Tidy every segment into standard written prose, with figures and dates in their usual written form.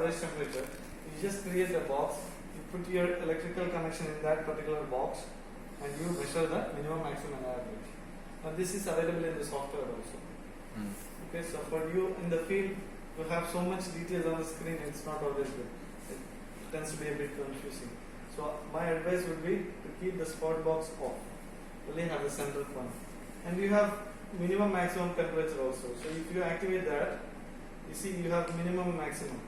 average temperature, you just create a box, you put your electrical connection in that particular box, and you measure the minimum, maximum, and average. Now this is available in the software also. Okay, so for you in the field, you have so much details on the screen, it's not always good. It tends to be a bit confusing. So my advice would be to keep the spot box off. Only have the central point. And you have minimum, maximum temperature also. So if you activate that, you see you have minimum and maximum.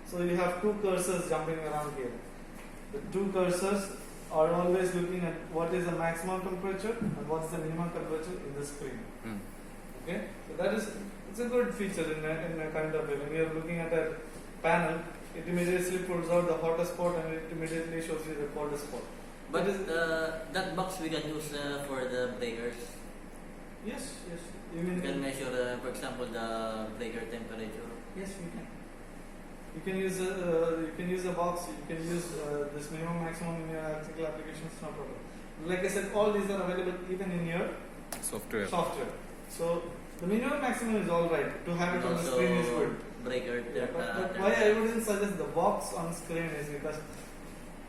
So you have two cursors jumping around here. The two cursors are always looking at what is the maximum temperature and what is the minimum temperature in the screen. Okay, so that is, it's a good feature in a kind of way. When you are looking at a panel, it immediately pulls out the hottest spot and it immediately shows you the coldest spot. But that box we can use for the breakers. Yes. You can measure, for example, the breaker temperature. Yes, we can. You can use a box. You can use this minimum, maximum in your electrical applications. No problem. Like I said, all these are available even in your software. So the minimum, maximum is all right. To have it on the screen is good. Breaker. But why I wouldn't suggest the box on screen is because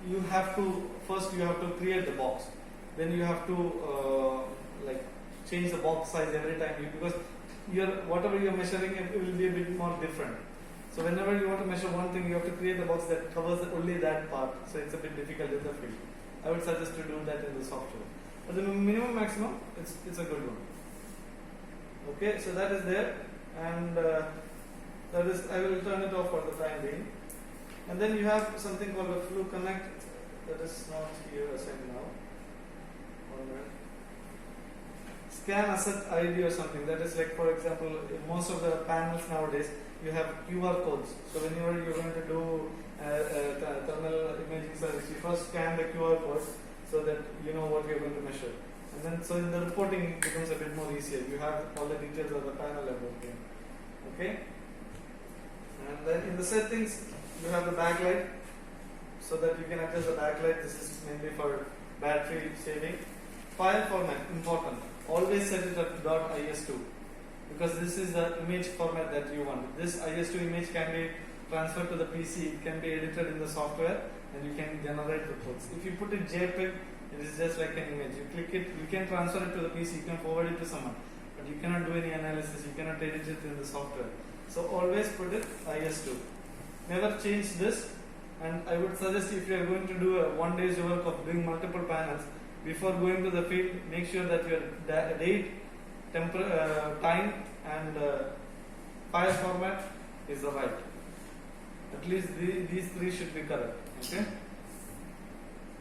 you have to create the box. Then you have to change the box size every time because whatever you're measuring it will be a bit more different. So whenever you want to measure one thing, you have to create a box that covers only that part. So it's a bit difficult in the field. I would suggest to do that in the software. But the minimum, maximum, it's a good one. Okay, so that is there, and that is, I will turn it off for the time being. And then you have something called a Fluke Connect that is not here assigned now. 1 minute. Scan asset ID or something. That is like, for example, in most of the panels nowadays, you have QR codes. So whenever you're going to do thermal imaging service, you first scan the QR code so that you know what you're going to measure. And then, so in the reporting it becomes a bit more easier. You have all the details of the panel everything. Okay? And then in the settings, you have the backlight so that you can adjust the backlight. This is mainly for battery saving. File format, important. Always set it at .is2 because this is the image format that you want. This IS2 image can be transferred to the PC, it can be edited in the software and you can generate reports. If you put it JPEG, it is just like an image. You click it, you can transfer it to the PC, you can forward it to someone, but you cannot do any analysis, you cannot edit it in the software. So always put it IS2. Never change this, and I would suggest if you are going to do a 1 day's work of doing multiple panels, before going to the field, make sure that your date, time and file format is right. At least these three should be correct. Okay.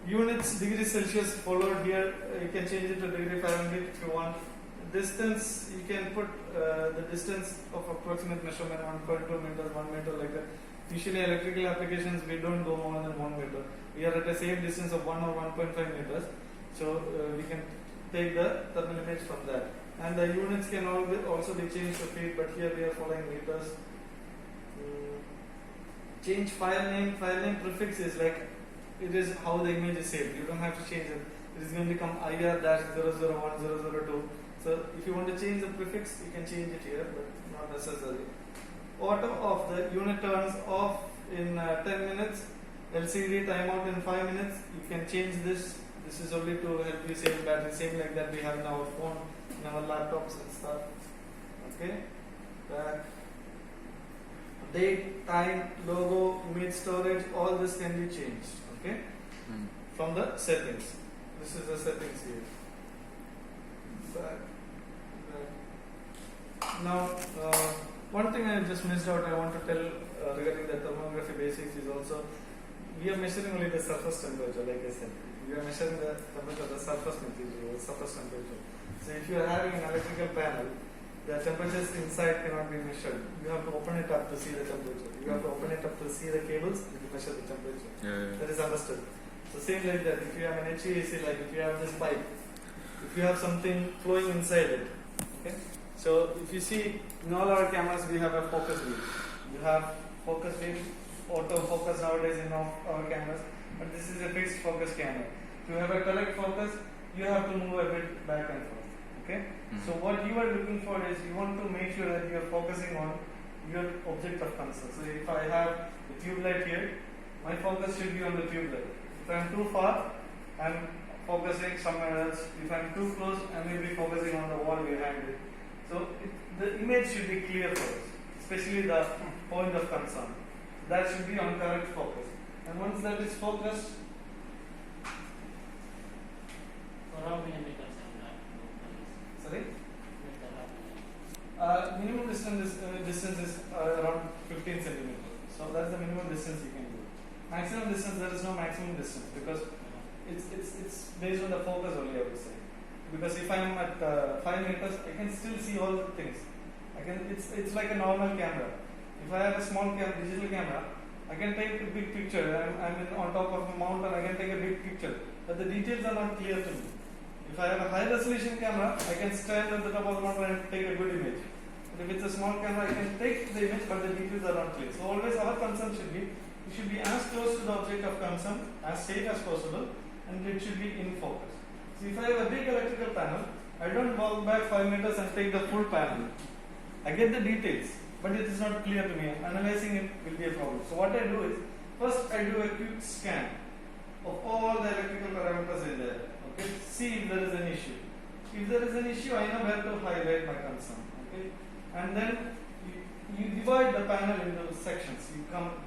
Units, degrees Celsius followed here. You can change it to degree Fahrenheit if you want. Distance, you can put the distance of approximate measurement 1.2 meters, 1 meter like that. Usually electrical applications we don't go more than 1 meter. We are at the same distance of 1 or 1.5 meters. So we can take the thermal image from that. And the units can also be changed to feet, but here we are following meters. Change file name. File name prefix is like, it is how the image is saved. You don't have to change it. It is going to become IR-001002. So if you want to change the prefix, you can change it here, but not necessary. Auto off, the unit turns off in 10 minutes. LCD timeout in 5 minutes. You can change this. This is only to help you save battery, same like that we have in our phone, in our laptops and stuff. Okay. Back. Date, time, logo, image storage, all this can be changed. Okay. From the settings. This is the settings here. Back. Now, one thing I just missed out, I want to tell regarding the thermography basics is also, we are measuring only the surface temperature, like I said. We are measuring the temperature of the surface material, the surface temperature. So if you are having an electrical panel, the temperatures inside cannot be measured. You have to open it up to see the temperature. You have to open it up to see the cables and to measure the temperature. That is understood. So same like that, if you have an HVAC, like if you have this pipe, if you have something flowing inside it, okay? So if you see in all our cameras we have a focus wheel. You have focus wheel, auto focus nowadays in our cameras, but this is a fixed focus camera. To have a correct focus, you have to move a bit back and forth. Okay? So what you are looking for is you want to make sure that you are focusing on your object of concern. So if I have the tube light here, my focus should be on the tube light. If I am too far, I am focusing somewhere else. If I am too close, I may be focusing on the wall behind it. So the image should be clear for us, especially the point of concern. That should be on correct focus. And once that is focused, sorry, minimum distance is around 15 centimeters. So that's the minimum distance you can do. Maximum distance, there is no maximum distance because it's based on the focus only, I would say. Because if I am at 5 meters, I can still see all the things. It's like a normal camera. If I have a small digital camera, I can take a big picture. I'm on top of a mountain, I can take a big picture. But the details are not clear to me. If I have a high resolution camera, I can stand at the top of the mountain and take a good image. But if it's a small camera, I can take the image, but the details are not clear. So always our concern should be, we should be as close to the object of concern, as safe as possible, and it should be in focus. So if I have a big electrical panel, I don't walk back 5 meters and take the full panel. I get the details, but it is not clear to me. Analyzing it will be a problem. So what I do is, first I do a quick scan of all the electrical parameters in there. Okay, see if there is an issue. If there is an issue, I know where to highlight my concern. Okay, and then you divide the panel into sections.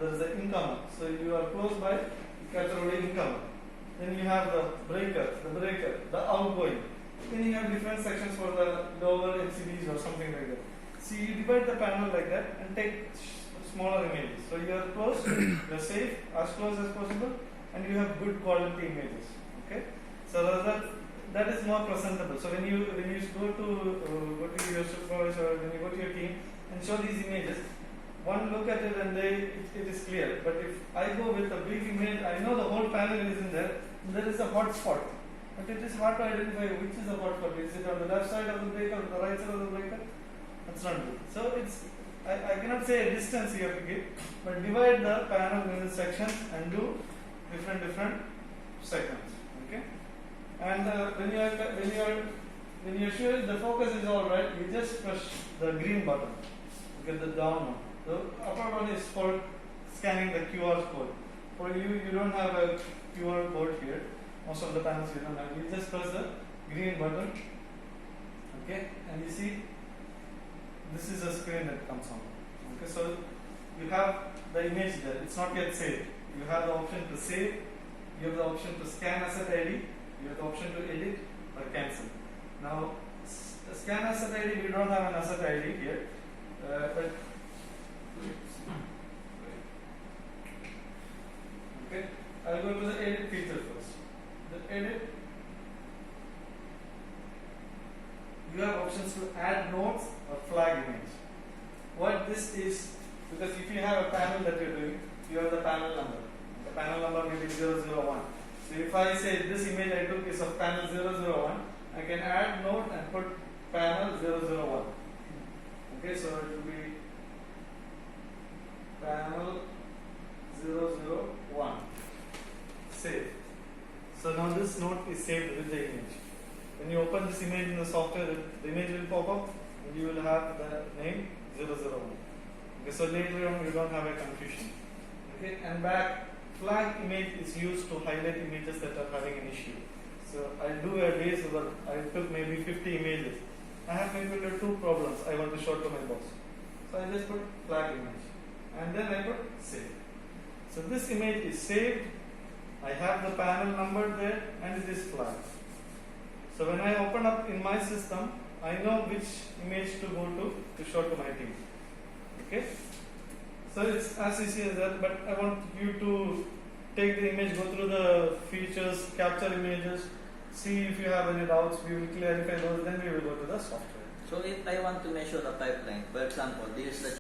There is an incomer. So you are close by, you capture the incomer. Then you have the breaker, the outgoing. Then you have different sections for the lower LCDs or something like that. See, you divide the panel like that and take smaller images. So you are close, you are safe, as close as possible, and you have good quality images. Okay. So that is more presentable. So when you go to your supervisor or when you go to your team and show these images, one look at it and it is clear. But if I go with a big image, I know the whole panel is in there. There is a hot spot, but it is hard to identify which is the hot spot. Is it on the left side of the breaker or the right side of the breaker? That's not good. So I cannot say a distance you have to give, but divide the panel into sections and do different segments. Okay. And when you are sure the focus is all right, you just press the green button. Okay, the down one. The upper one is for scanning the QR code. For you don't have a QR code here. Most of the panels you don't have. You just press the green button. Okay, and you see this is a screen that comes on. Okay, so you have the image there. It's not yet saved. You have the option to save. You have the option to scan asset ID. You have the option to edit or cancel. Now, scan asset ID, we don't have an asset ID here. But okay, I'll go to the edit feature first. The edit, you have options to add notes or flag image. What this is, because if you have a panel that you're doing, you have the panel number. The panel number may be 001. So if I say this image I took is of panel 001, I can add note and put panel 001. Okay, so it will be panel 001. Save. So now this note is saved with the image. When you open this image in the software, the image will pop up and you will have the name 001. Okay, so later on you don't have a confusion. Okay, and back, flag image is used to highlight images that are having an issue. So I do a base over, I took maybe 50 images. I have maybe 2 problems I want to show to my boss. So I just put flag image and then I put save. So this image is saved. I have the panel number there and it is flagged. So when I open up in my system, I know which image to go to show to my team. Okay? So it's as easy as that, but I want you to take the image, go through the features, capture images, see if you have any doubts, we will clarify those, then we will go to the software. So if I want to measure the pipeline, for example, this is the